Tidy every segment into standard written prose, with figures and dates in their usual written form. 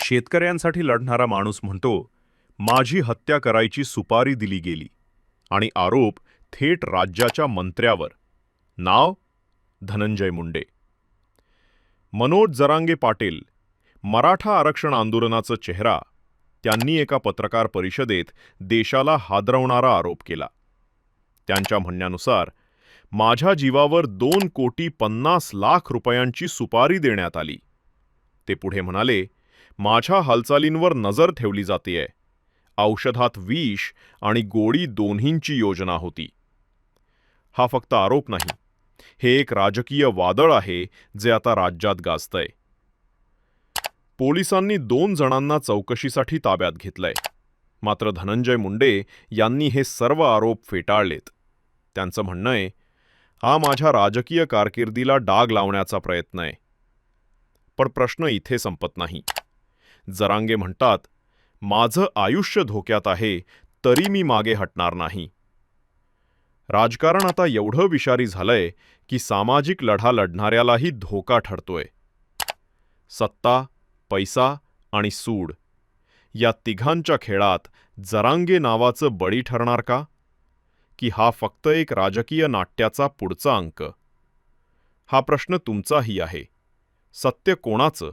शेतकऱ्यांसाठी लढणारा माणूस म्हणतो, माझी हत्या करायची सुपारी दिली गेली आणि आरोप थेट राज्याच्या मंत्र्यावर. नाव धनंजय मुंडे. मनोज जरांगे पाटील, मराठा आरक्षण आंदोलनाचा चेहरा, त्यांनी एका पत्रकार परिषदेत देशाला हादरवणारा आरोप केला. त्यांच्या म्हणण्यानुसार माझ्या जीवावर 2,50,00,000 रुपयांची सुपारी देण्यात आली. ते पुढे म्हणाले, माझ्या हालचालींवर नजर ठेवली जातेय. औषधात विष आणि गोळी दोन्हींची योजना होती. हा फक्त आरोप नाही, हे एक राजकीय वादळ आहे जे आता राज्यात गाजतंय. पोलिसांनी 2 जणांना चौकशीसाठी ताब्यात घेतलंय. मात्र धनंजय मुंडे यांनी हे सर्व आरोप फेटाळलेत. त्यांचं म्हणणं आहे, हा माझ्या राजकीय कारकिर्दीला डाग लावण्याचा प्रयत्न आहे. पण प्रश्न इथे संपत नाही. जरांगे म्हणतात, माझं आयुष्य धोक्यात आहे तरी मी मागे हटणार नाही. राजकारण आता एवढं विषारी झालंय की सामाजिक लढा लढणाऱ्यालाही धोका ठरतोय. सत्ता, पैसा आणि सूड या तिघांच्या खेळात जरांगे नावाचं बळी ठरणार का? की हा फक्त एक राजकीय नाट्याचा पुढचा अंक? हा प्रश्न तुमचाही आहे. सत्य कोणाचं?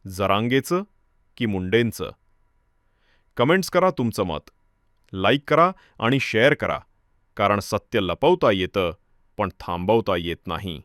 जरांगेचं की मुंडेंचं? कमेंट्स करा तुमचं मत. लाईक करा आणि शेअर करा, कारण सत्य लपवता येतं पण थांबवता येत नाही.